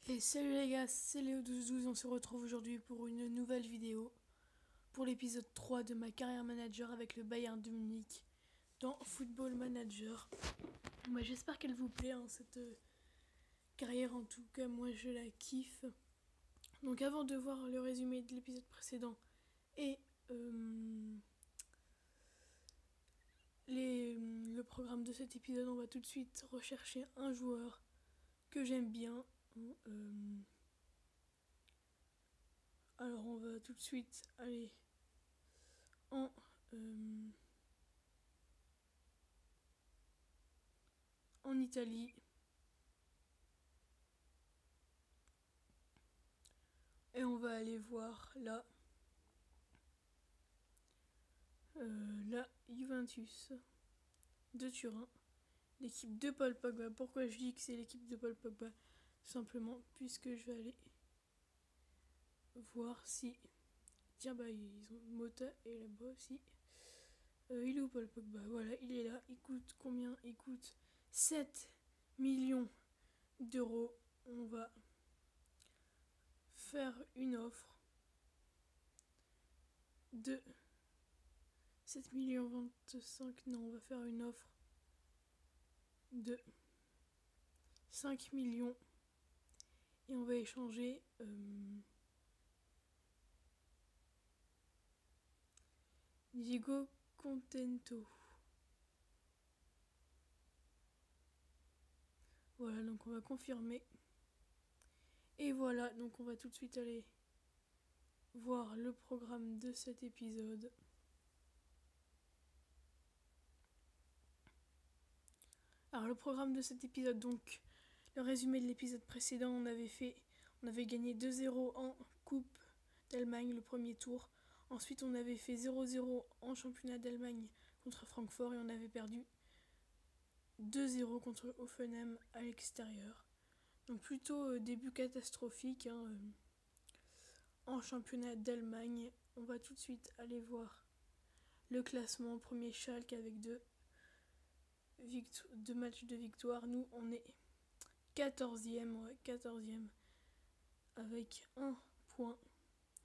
Et salut les gars, c'est Léo1212, on se retrouve aujourd'hui pour une nouvelle vidéo, pour l'épisode 3 de ma carrière manager avec le Bayern de Munich dans Football Manager. J'espère qu'elle vous plaît, cette carrière, en tout cas moi je la kiffe. Donc avant de voir le résumé de l'épisode précédent et le programme de cet épisode, on va tout de suite rechercher un joueur que j'aime bien. Alors on va tout de suite aller en Italie. Et on va aller voir la Juventus de Turin, l'équipe de Paul Pogba. Pourquoi je dis que c'est l'équipe de Paul Pogba? Simplement puisque je vais aller voir si... Tiens, ils ont Mota et là-bas aussi. Il est où Paul Pogba? Voilà, il est là. Il coûte combien? Il coûte 7 millions d'euros. On va faire une offre de 7 millions 25. Non, on va faire une offre de 5 millions et on va échanger Diego Contento. Voilà, donc on va confirmer. Et voilà, donc on va tout de suite aller voir le programme de cet épisode. Alors le programme de cet épisode, donc le résumé de l'épisode précédent, on avait gagné 2-0 en Coupe d'Allemagne le premier tour. Ensuite on avait fait 0-0 en championnat d'Allemagne contre Francfort et on avait perdu 2-0 contre Hoffenheim à l'extérieur. Donc plutôt début catastrophique en championnat d'Allemagne. On va tout de suite aller voir le classement. Premier Schalke avec deux matchs de victoire. Nous on est 14e avec un point.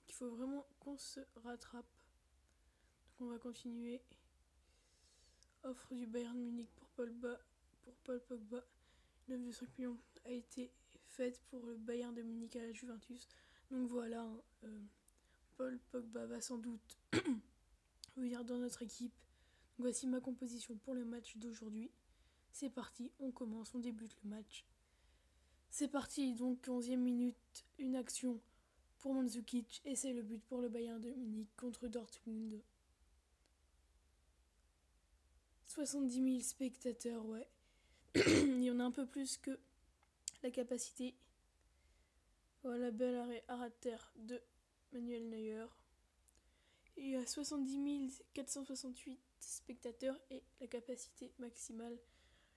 Il faut vraiment qu'on se rattrape. Donc on va continuer. Offre du Bayern Munich pour Paul Pogba. 9,5 millions a été faite pour le Bayern de Munich à la Juventus. Donc voilà, Paul Pogba va sans doute venir dans notre équipe. Donc voici ma composition pour le match d'aujourd'hui. C'est parti, on commence, on débute le match. C'est parti, donc 11e minute, une action pour Mandzukic et c'est le but pour le Bayern de Munich contre Dortmund. 70 000 spectateurs, ouais. Il y en a un peu plus que la capacité. Voilà, bel arrêt à terre de Manuel Neuer. Il y a 70 468 spectateurs et la capacité maximale.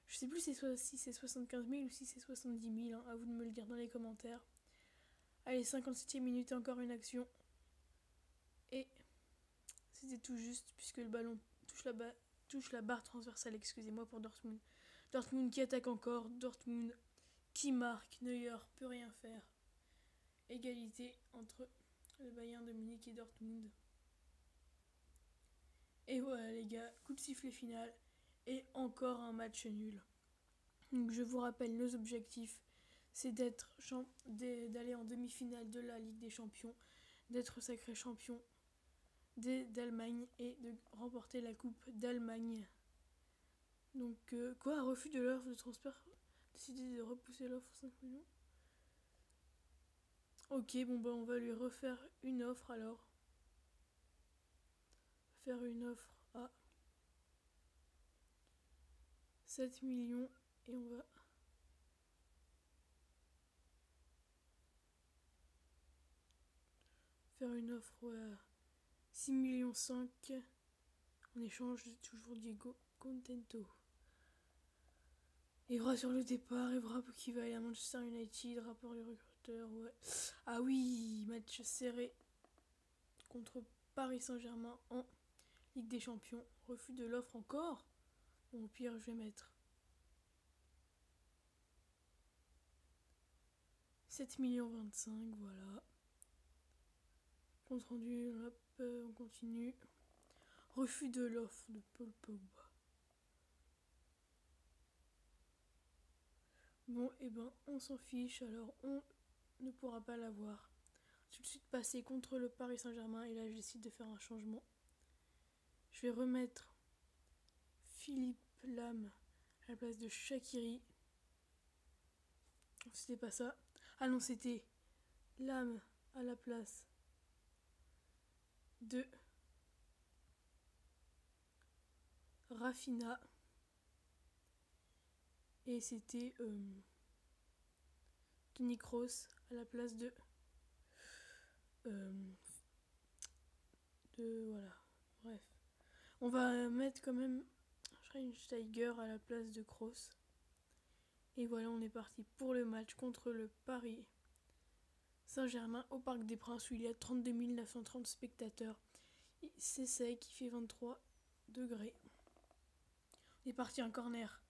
Je sais plus si c'est 75 000 ou si c'est 70 000. À vous de me le dire dans les commentaires. Allez, 57e minute et encore une action. Et c'était tout juste puisque le ballon touche la barre transversale, excusez-moi, pour Dortmund. Dortmund qui attaque encore, Dortmund qui marque, Neuer peut rien faire. Égalité entre le Bayern de Munich et Dortmund. Et voilà les gars, coup de sifflet final et encore un match nul. Donc je vous rappelle nos objectifs, c'est d'aller en demi-finale de la Ligue des Champions, d'être sacré champion d'Allemagne et de remporter la Coupe d'Allemagne. Donc refus de l'offre de transfert, décider de repousser l'offre 5 millions. Ok, on va lui refaire une offre alors. Faire une offre à 7 millions et on va faire une offre à 6 millions 5 en échange de toujours Diego Contento. Evra sur le départ, Evra qui va aller à Manchester United, rapport du recruteur, ouais. Ah oui, match serré contre Paris Saint-Germain en Ligue des Champions. Refus de l'offre encore. Bon, au pire, je vais mettre 7 millions 25, voilà. Compte rendu, hop, on continue. Refus de l'offre de Paul Pogba. Bon, et ben, on s'en fiche, alors on ne pourra pas l'avoir. Tout de suite passé contre le Paris Saint-Germain, et là, je décide de faire un changement. Je vais remettre Philippe Lam à la place de Shaqiri. C'était pas ça. Ah non, c'était Lam à la place de Rafinha. Et c'était Toni Kroos à la place de voilà. Bref. On va mettre quand même Schweinsteiger à la place de Kroos. Et voilà, on est parti pour le match contre le Paris Saint-Germain au Parc des Princes où il y a 32 930 spectateurs. C'est sec, il fait 23 degrés. On est parti en corner.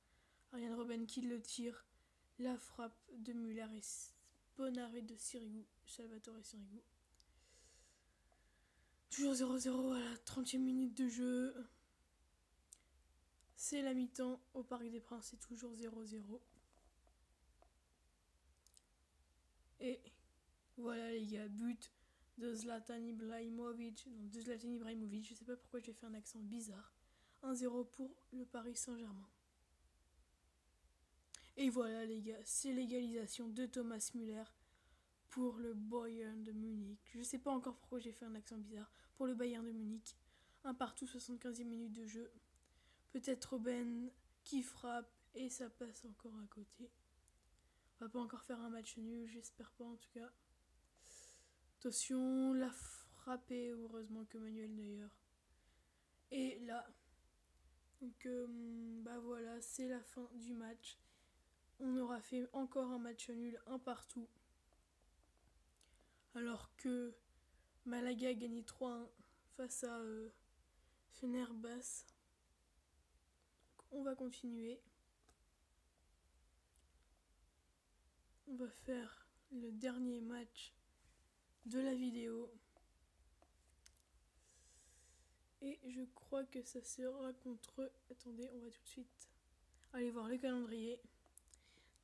Arjen Robben qui le tire. La frappe de Müller et bon arrêt de Sirigu, Salvatore Sirigu. Toujours 0-0 à la 30e minute de jeu. C'est la mi-temps au Parc des Princes, c'est toujours 0-0. Et voilà les gars, but de Zlatan Ibrahimovic. Non, de Zlatan Ibrahimovic, je sais pas pourquoi j'ai fait un accent bizarre. 1-0 pour le Paris Saint-Germain. Et voilà les gars, c'est l'égalisation de Thomas Müller pour le Bayern de Munich. Je sais pas encore pourquoi j'ai fait un accent bizarre. Pour le Bayern de Munich. Un partout, 75e minute de jeu. Peut-être Robben qui frappe et ça passe encore à côté. On va pas encore faire un match nul, j'espère pas en tout cas. Attention, la frappée, heureusement que Manuel Neuer. Et là, donc bah voilà, c'est la fin du match. On aura fait encore un match nul, un partout. Alors que Malaga a gagné 3-1 face à Fenerbahçe. On va continuer. On va faire le dernier match de la vidéo. Et je crois que ça sera contre... Attendez, on va tout de suite aller voir le calendrier.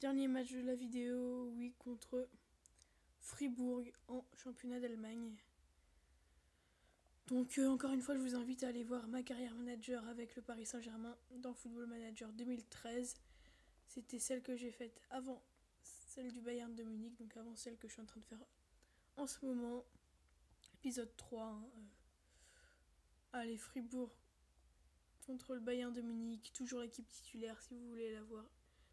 Dernier match de la vidéo, oui, contre Fribourg en championnat d'Allemagne. Donc encore une fois, je vous invite à aller voir ma carrière manager avec le Paris Saint-Germain dans Football Manager 2013. C'était celle que j'ai faite avant celle du Bayern de Munich, donc avant celle que je suis en train de faire en ce moment. Épisode 3. Allez, Fribourg contre le Bayern de Munich. Toujours l'équipe titulaire si vous voulez la voir.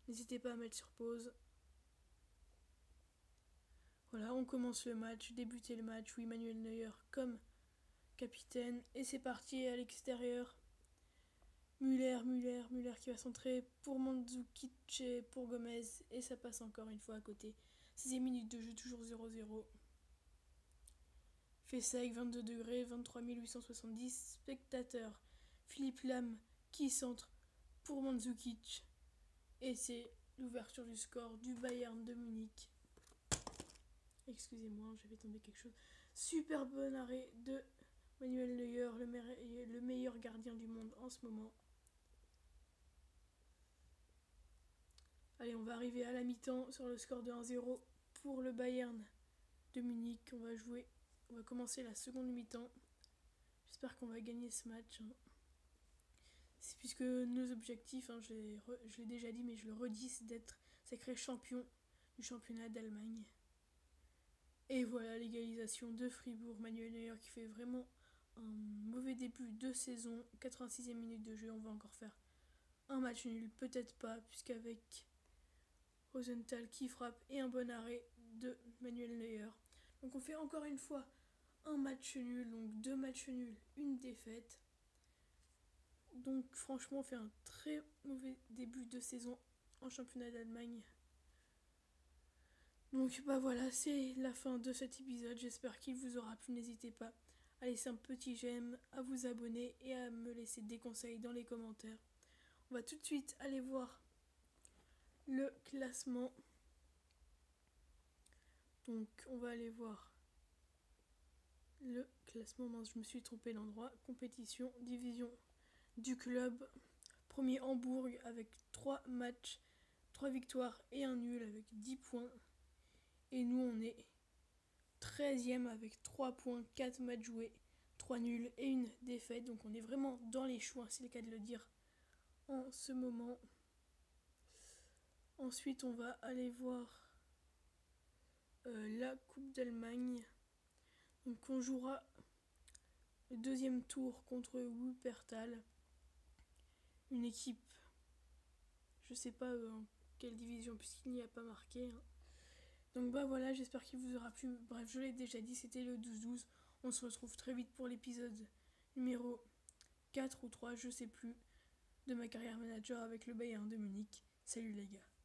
N'hésitez pas à mettre sur pause. Voilà, on commence le match, débuter le match. Oui, Manuel Neuer comme capitaine. Et c'est parti à l'extérieur. Müller qui va centrer pour Mandzukic et pour Gomez. Et ça passe encore une fois à côté. 6e minute de jeu, toujours 0-0. Fait sec, 22 degrés, 23 870 spectateurs. Philippe Lam qui centre pour Mandzukic. Et c'est l'ouverture du score du Bayern de Munich. Excusez-moi, j'avais tombé quelque chose. Super bon arrêt de Manuel Neuer, le meilleur gardien du monde en ce moment. Allez, on va arriver à la mi-temps sur le score de 1-0 pour le Bayern de Munich. On va commencer la seconde mi-temps. J'espère qu'on va gagner ce match. C'est puisque nos objectifs, je l'ai déjà dit, mais je le redis, c'est d'être sacré champion du championnat d'Allemagne. Et voilà l'égalisation de Fribourg. Manuel Neuer qui fait vraiment un mauvais début de saison. 86e minute de jeu, on va encore faire un match nul. Peut-être pas, puisqu'avec Rosenthal qui frappe et un bon arrêt de Manuel Neuer. Donc on fait encore une fois un match nul, donc 2 matchs nuls, une défaite. Donc franchement on fait un très mauvais début de saison en championnat d'Allemagne. Donc bah voilà, c'est la fin de cet épisode, j'espère qu'il vous aura plu, n'hésitez pas à laisser un petit j'aime, à vous abonner et à me laisser des conseils dans les commentaires. On va tout de suite aller voir le classement Donc on va aller voir le classement. Mince, je me suis trompé d'endroit. Compétition, division du club. Premier Hambourg avec 3 matchs, 3 victoires et un nul avec 10 points. Et nous on est 13e avec 3 points, 4 matchs joués, 3 nuls et une défaite. Donc on est vraiment dans les choux, c'est le cas de le dire en ce moment. Ensuite on va aller voir la Coupe d'Allemagne. Donc on jouera le deuxième tour contre Wuppertal. Une équipe, je sais pas en quelle division puisqu'il n'y a pas marqué. Donc bah voilà, j'espère qu'il vous aura plu. Bref, je l'ai déjà dit, c'était le 12-12. On se retrouve très vite pour l'épisode numéro 4 ou 3, je sais plus, de ma carrière manager avec le Bayern de Munich. Salut les gars.